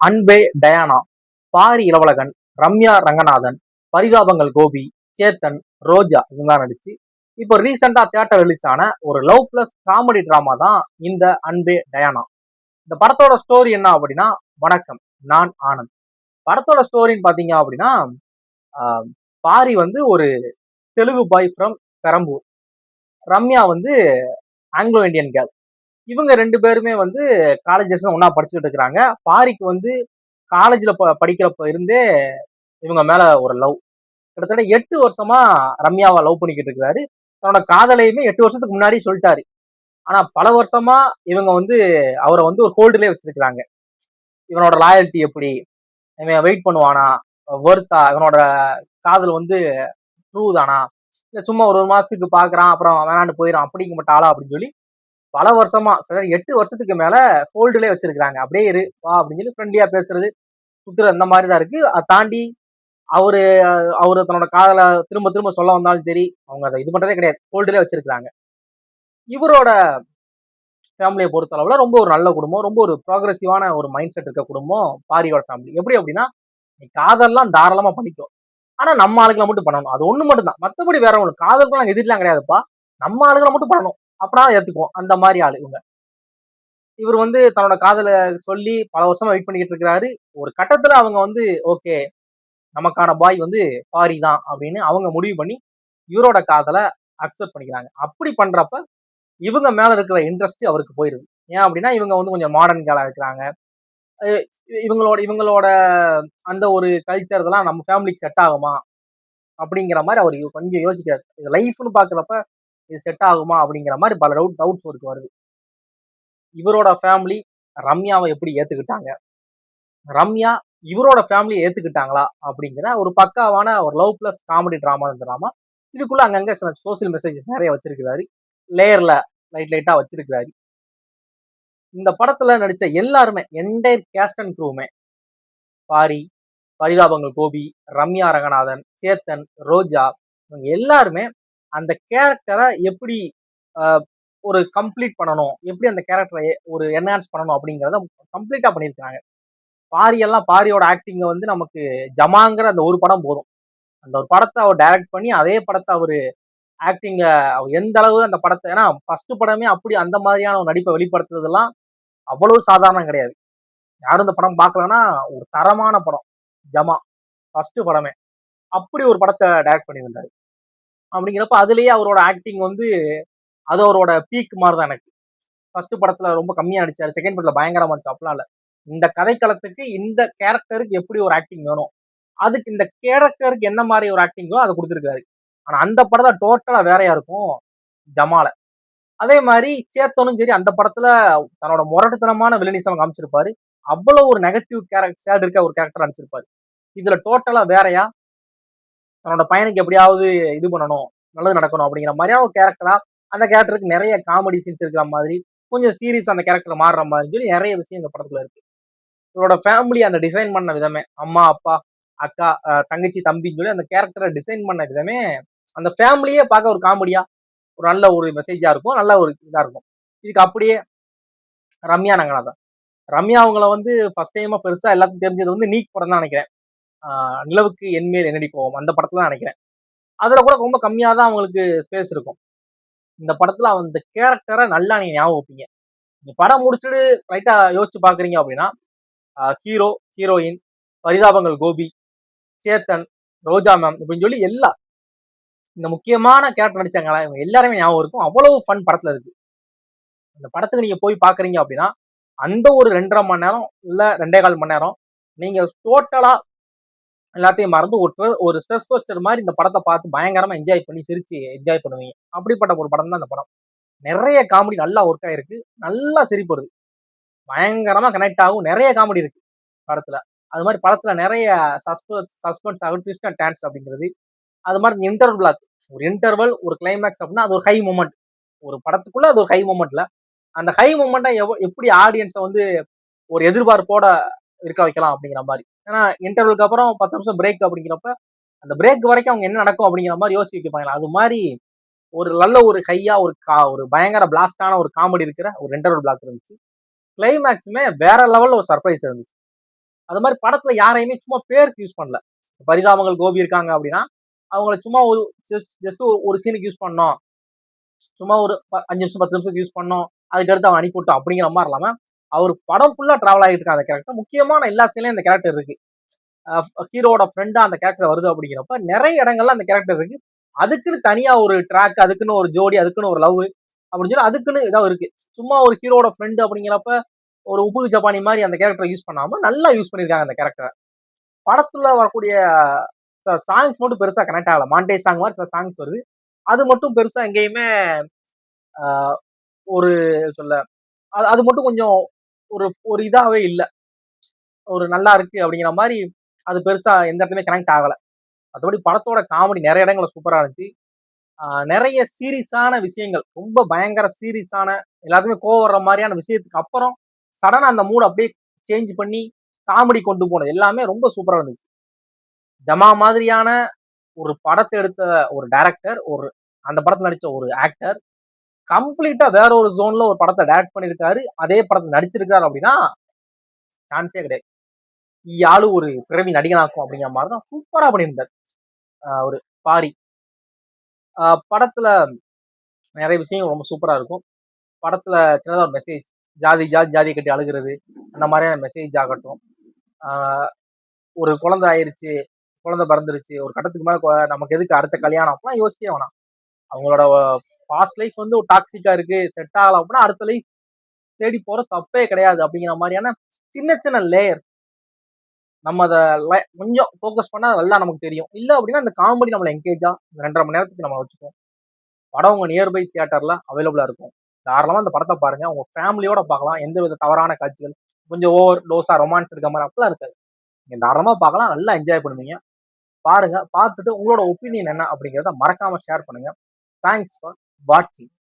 அன்பே டயானா, பாரி இளவழகன், ரம்யா ரங்கநாதன், பரிதாபங்கள் கோபி, சேத்தன், ரோஜா இவங்க நடிச்சு இப்போ ரீசெண்டா தியேட்டர் ரிலீஸ் ஆன ஒரு லவ் பிளஸ் காமெடி டிராமா தான் இந்த அன்பே டயானா. இந்த படத்தோட ஸ்டோரி என்ன அப்படின்னா, வணக்கம், நான் ஆனந்த். படத்தோட ஸ்டோரின்னு பாத்தீங்க அப்படின்னா, ஆஹ், பாரி வந்து ஒரு தெலுங்கு பாய் ஃப்ரம் பெரம்பூர், ரம்யா வந்து ஆங்கிலோ இந்தியன் கேர்ள். இவங்க ரெண்டு பேருமே வந்து காலேஜஸ் ஒன்னா படிச்சுட்டு இருக்கிறாங்க. பாரிக்கு வந்து காலேஜ்ல படிக்கிறப்ப இருந்தே இவங்க மேல ஒரு லவ். கிட்டத்தட்ட 8 வருஷமா ரம்யாவை லவ் பண்ணிக்கிட்டு இருக்காரு. தன்னோட காதலையுமே 8 வருஷத்துக்கு முன்னாடி சொல்லிட்டாரு. ஆனா பல வருஷமா இவங்க வந்து அவரை வந்து ஒரு ஹோல்டுலயே வச்சிருக்கிறாங்க. இவனோட லாயல்ட்டி எப்படி, இவன் வெயிட் பண்ணுவானா, ஒர்த்தா, இவனோட காதல் வந்து ட்ரூ தானா, இல்ல சும்மா ஒரு மாசத்துக்கு பாக்குறான் அப்புறம் வேணாண்டு போயிடான் அப்படிங்கப்பட்ட ஆளா அப்படின்னு சொல்லி பல வருஷமா 8 வருஷத்துக்கு மேல ஹோல்டுலயே வச்சிருக்காங்க. அப்படியே இரு வா அப்படின்னு சொல்லி ஃப்ரெண்ட்லியா பேசுறது சுத்துறது அந்த மாதிரி தான் இருக்கு. அதை தாண்டி அவரு அவரு தன்னோட காதலை திரும்ப திரும்ப சொல்ல வந்தாலும் சரி, அவங்க அதை இது பண்றதே கிடையாது, ஹோல்டுலயே வச்சிருக்காங்க. இவரோட ஃபேமிலியை பொறுத்த அளவுல ரொம்ப ஒரு நல்ல குடும்பம், ரொம்ப ஒரு ப்ராக்ரஸிவான ஒரு மைண்ட் செட் இருக்க குடும்பம் பாரியோட ஃபேமிலி. எப்படி அப்படின்னா, நீ காதல்லாம் தாராளமா பண்ணிக்கோ, ஆனா நம்ம ஆளுகளை மட்டும் பண்ணணும், அது ஒண்ணு மட்டும் தான், மத்தபடி வேற ஒண்ணு காதலுக்கு நாங்க எதிர்லாம் கிடையாதுப்பா, நம்ம ஆளுகளை மட்டும் பண்ணணும் அப்படின்னா ஏத்துக்குவோம், அந்த மாதிரி ஆளு இவங்க. இவர் வந்து தன்னோட காதலை சொல்லி பல வருஷமா வெயிட் பண்ணிக்கிட்டு இருக்கிறாரு. ஒரு கட்டத்துல அவங்க வந்து ஓகே, நமக்கான பாய் வந்து பாரி தான் அப்படின்னு அவங்க முடிவு பண்ணி இவரோட காதலை அக்செப்ட் பண்ணிக்கிறாங்க. அப்படி பண்றப்ப இவங்க மேல இருக்கிற இன்ட்ரெஸ்ட் அவருக்கு போயிருது. ஏன் அப்படின்னா இவங்க வந்து கொஞ்சம் மாடர்ன் கேலா இருக்கிறாங்க. அஹ் இவங்களோட இவங்களோட அந்த ஒரு கல்ச்சர் இதெல்லாம் நம்ம ஃபேமிலிக்கு செட் ஆகுமா அப்படிங்கிற மாதிரி அவர் கொஞ்சம் யோசிக்கிறார். இது லைஃப்னு பாக்குறப்ப இது செட் ஆகுமா அப்படிங்கிற மாதிரி பல டவுட்ஸ் அவருக்கு வருது. இவரோட ஃபேமிலி ரம்யாவை எப்படி ஏத்துக்கிட்டாங்க, ரம்யா இவரோட ஃபேமிலியை ஏத்துக்கிட்டாங்களா அப்படிங்கிற ஒரு பக்காவான ஒரு லவ் பிளஸ் காமெடி டிராமா. இதுக்குள்ள அங்கங்க சோசியல் மெசேஜஸ் நிறைய வச்சிருக்கிறாரு, லேயர்ல லைட் லைட்டா வச்சிருக்கிறாரு. இந்த படத்துல நடிச்ச எல்லாருமே, என்டையர் கேஸ்ட் அண்ட் க்ரூமே, பாரி, பரிதாபங்கள் கோபி, ரம்யா ரங்கநாதன், சேத்தன், ரோஜா, இவங்க எல்லாருமே அந்த கேரக்டரை எப்படி ஆஹ், ஒரு கம்ப்ளீட் பண்ணணும், எப்படி அந்த கேரக்டரை ஒரு என்ஹான்ஸ் பண்ணணும் அப்படிங்கிறத கம்ப்ளீட்டா பண்ணியிருக்காங்க. பாரியோட ஆக்டிங்க வந்து நமக்கு ஜமாங்கிற அந்த ஒரு படம் போதும். அந்த ஒரு படத்தை அவர் டைரக்ட் பண்ணி அதே படத்தை அவரு ஆக்டிங்க அவர் எந்த அளவு அந்த படத்தை, ஏன்னா ஃபர்ஸ்ட் படமே அப்படி அந்த மாதிரியான ஒரு நடிப்பை வெளிப்படுத்துறதெல்லாம் அவ்வளவு சாதாரணம் கிடையாது. யாரும் இந்த படம் பார்க்கலன்னா ஒரு தரமான படம் ஜமா, ஃபர்ஸ்ட் படமே. அப்படி ஒரு படத்தை டைரக்ட் பண்ணியிருந்தாரு. அப்படிங்கிறப்ப அதுலயே அவரோட ஆக்டிங் வந்து அது அவரோட பீக் மாதிரி தான் எனக்கு. ஃபர்ஸ்ட் படத்துல ரொம்ப கம்மியா நடிச்சாரு, செகண்ட் படத்துல பயங்கரமா இருந்துச்சு, அப்படிலாம் இல்ல. இந்த கதைக்களத்துக்கு இந்த கேரக்டருக்கு எப்படி ஒரு ஆக்டிங் வேணும், அதுக்கு இந்த கேரக்டருக்கு என்ன மாதிரி ஒரு ஆக்டிங்கோ அதை கொடுத்துருக்காரு. ஆனா அந்த படத்தை டோட்டலா வேறையா இருக்கும் ஜமால. அதே மாதிரி சேத்தனும் சரி, அந்த படத்துல தன்னோட முரட்டுத்தனமான வில்லனிசம் காமிச்சிருப்பாரு. அவ்வளவு ஒரு நெகட்டிவ் கேரக்டர் இருக்க ஒரு கேரக்டர் நடிச்சிருப்பாரு. இதுல டோட்டலா வேறையா தன்னோட பையனுக்கு எப்படியாவது இது பண்ணணும், நல்லது நடக்கணும் அப்படிங்கிற மாதிரியான ஒரு கேரக்டரா, அந்த கேரக்டருக்கு நிறைய காமெடி சீன்ஸ் இருக்கிற மாதிரி, கொஞ்சம் சீரியஸ் அந்த கேரக்டர் மாறுற மாதிரி சொல்லி நிறைய விஷயம் இந்த படத்துல இருக்கு. இவரோட ஃபேமிலி அந்த டிசைன் பண்ண விதமே, அம்மா அப்பா அக்கா தங்கச்சி தம்பின்னு சொல்லி அந்த கேரக்டரை டிசைன் பண்ண விதமே, அந்த ஃபேமிலியே பார்க்க ஒரு காமெடியா, ஒரு நல்ல ஒரு மெசேஜா இருக்கும், நல்ல ஒரு இதா இருக்கும். இதுக்கு அப்படியே ரம்யா ரங்கநாதன். ரம்யா அவங்கள வந்து ஃபர்ஸ்ட் டைமா பெருசா எல்லாத்துக்கும் தெரிஞ்சது வந்து நீட் படம் தான் நினைக்கிறேன். நிலவுக்கு என்மேல் என்னடி கோவம் அந்த படத்துல தான் நினைக்கிறேன். அதுல கூட ரொம்ப கம்மியா தான் அவங்களுக்கு ஸ்பேஸ் இருக்கும். இந்த படத்துல அந்த கேரக்டரை நல்லா நீங்க ஞாபகம் வைப்பீங்க. நீங்க படம் முடிச்சுட்டு ரைட்டா யோசிச்சு பாக்குறீங்க அப்படின்னா, ஹீரோ, ஹீரோயின், பரிதாபங்கள் கோபி, சேத்தன், ரோஜா மேம் இப்படின்னு சொல்லி எல்லா இந்த முக்கியமான கேரக்டர் நடிச்சாங்களா இவங்க எல்லாருமே ஞாபகம் இருக்கும். அவ்வளவு ஃபன் படத்துல இருக்கு. இந்த படத்துக்கு நீங்க போய் பாக்குறீங்க அப்படின்னா, அந்த ஒரு 2.5 மணி நேரம் இல்ல 2.25 மணி நேரம் நீங்க டோட்டலா எல்லாத்தையும் மறந்து ஒரு ஸ்ட்ரெஸ் பஸ்டர் மாதிரி இந்த படத்தை பார்த்து பயங்கரமா என்ஜாய் பண்ணி சிரிச்சு என்ஜாய் பண்ணுவீங்க. அப்படிப்பட்ட ஒரு படம் தான் இந்த படம். நிறைய காமெடி நல்லா ஒர்க் ஆயிருக்கு, நல்லா சிரிப்பு வருது, பயங்கரமா கனெக்ட் ஆகும், நிறைய காமெடி இருக்கு படத்துல. அது மாதிரி படத்துல நிறைய சஸ்பென்ஸ் ஆகும், ட்விஸ்ட் அண்ட் டான்ஸ் அப்படிங்கிறது. அது மாதிரி இன்டர்வல் பிளாக், ஒரு இன்டர்வல் ஒரு கிளைமேக்ஸ் அப்படின்னா அது ஒரு ஹை மூமெண்ட். ஒரு படத்துக்குள்ள அது ஒரு ஹை மூமெண்ட்ல அந்த ஹை மூமெண்ட்டை எப்படி ஆடியன்ஸை வந்து ஒரு எதிர்பார்ப்போட இருக்க வைக்கலாம் அப்படிங்கிற மாதிரி. ஏன்னா இன்டர்வலுக்கு அப்புறம் 10 நிமிஷம் பிரேக் அப்படிங்கிறப்ப அந்த பிரேக் வரைக்கும் அவங்க என்ன நடக்கும் அப்படிங்கிற மாதிரி யோசிச்சு வைப்பாங்க. அது மாதிரி ஒரு நல்ல ஒரு ஹையா ஒரு பயங்கர பிளாஸ்டான ஒரு காமெடி இருக்கிற ஒரு இன்டர்வல் பிளாக் இருந்துச்சு. கிளைமேக்ஸுமே வேற லெவல்ல ஒரு சர்ப்ரைஸ் இருந்துச்சு. அது மாதிரி படத்துல யாரையுமே சும்மா பேருக்கு யூஸ் பண்ணல. பரிதாபங்கள் கோபி இருக்காங்க அப்படின்னா அவங்கள சும்மா ஒரு ஜஸ்ட் ஒரு சீனுக்கு யூஸ் பண்ணோம், சும்மா ஒரு 5 நிமிஷம் 10 நிமிஷத்துக்கு யூஸ் பண்ணோம், அதுக்கடுத்து அவன் அனுப்பிவிட்டோம் அப்படிங்கிற மாதிரி இல்லாம அவர் படம் ஃபுல்லா டிராவல் ஆகிட்டு இருக்க அந்த கேரக்டர். முக்கியமான எல்லா சீன்லயும் இந்த கேரக்டர் இருக்கு. ஹீரோட ஃப்ரெண்டா அந்த கேரக்டர் வருது அப்படிங்கிறப்ப நிறைய இடங்கள்ல அந்த கேரக்டர் இருக்கு. அதுக்குன்னு தனியா ஒரு ட்ராக், அதுக்குன்னு ஒரு ஜோடி, அதுக்குன்னு ஒரு லவ் அப்படின்னு சொல்லி அதுக்குன்னு ஏதாவது இருக்கு. சும்மா ஒரு ஹீரோட ஃப்ரெண்டு அப்படிங்கிறப்ப ஒரு உப்பு ஜப்பானி மாதிரி அந்த கேரக்டரை யூஸ் பண்ணாம நல்லா யூஸ் பண்ணிருக்காங்க அந்த கேரக்டரை. படத்துல வரக்கூடிய சாங்ஸ் மட்டும் பெருசா கனெக்ட் ஆகல. மாண்டேஜ் சாங் மாதிரி சில சாங்ஸ் வருது. அது மட்டும் பெருசா எங்கேயுமே ஆஹ், ஒரு சொல்ல அது மட்டும் கொஞ்சம் ஒரு ஒரு இதாவே இல்ல. ஒரு நல்லா இருக்கு அப்படிங்கிற மாதிரி அது பெருசா எந்த இடத்துலயுமே கனெக்ட் ஆகல. மற்றபடி படத்தோட காமெடி நிறைய இடங்கள்ல சூப்பரா இருந்துச்சு. நிறைய சீரியஸான விஷயங்கள், ரொம்ப பயங்கர சீரியஸான எல்லாத்துக்குமே கோவம் வர்ற மாதிரியான விஷயத்துக்கு அப்புறம் சடனா அந்த மூட் அப்படியே சேஞ்ச் பண்ணி காமெடி கொண்டு போனது எல்லாமே ரொம்ப சூப்பரா இருந்துச்சு. ஜமா மாதிரியான ஒரு படத்தை எடுத்த ஒரு டைரக்டர், ஒரு அந்த படத்துல நடிச்ச ஒரு ஆக்டர் கம்ப்ளீட்டா வேற ஒரு ஜோன்ல ஒரு படத்தை டைரக்ட் பண்ணிருக்காரு, அதே படத்தை நடிச்சிருக்காரு அப்படின்னா சான்ஸே கிடையாது. இயாளு ஒரு பிறவி நடிகனாக்கும் அப்படிங்கிற மாதிரி தான் சூப்பரா பண்ணியிருந்தார். ஒரு பாரி படத்துல நிறைய விஷயங்கள் ரொம்ப சூப்பரா இருக்கும். படத்துல சின்னதா ஒரு மெசேஜ், ஜாதி ஜாதி ஜாதியை கட்டி அழுகிறது, அந்த மாதிரியான மெசேஜ் ஆகட்டும். ஆஹ் ஒரு குழந்தை ஆயிருச்சு, குழந்தை பிறந்துருச்சு, ஒரு கட்டத்துக்கு மேல நமக்கு எதுக்கு அடுத்த கல்யாணம் அப்படிலாம் யோசிக்கவே வேணாம். அவங்களோட பாஸ்ட் லைஃப் வந்து ஒரு டாக்ஸிக்கா இருக்கு, செட் ஆகலாம் அப்படின்னா அடுத்த லைஃப் தேடி போற தப்பே கிடையாது அப்படிங்கிற மாதிரியான சின்ன சின்ன லேயர் நம்ம அதை கொஞ்சம் ஃபோக்கஸ் பண்ணா நல்லா நமக்கு தெரியும். இல்ல அப்படின்னா இந்த காமெடி நம்மளை என்கேஜா 2.5 மணி நேரத்துக்கு நம்ம வச்சுக்கோம். படம் உங்க நியர்பை தியேட்டர்ல அவைலபிளா இருக்கும். தாராளமா இந்த படத்தை பாருங்க. உங்க ஃபேமிலியோட பார்க்கலாம். எந்த வித தவறான காட்சிகள், கொஞ்சம் ஓவர் டோஸா ரொமான்ஸ் இருக்க மாதிரி அப்படிலாம் இருக்காது. நீங்க தாராளமா பார்க்கலாம். நல்லா என்ஜாய் பண்ணுவீங்க. பாருங்க. பார்த்துட்டு உங்களோட ஒப்பீனியன் என்ன அப்படிங்கிறத மறக்காம ஷேர் பண்ணுங்க. தேங்க்ஸ் ஃபார் வாட்சிங்.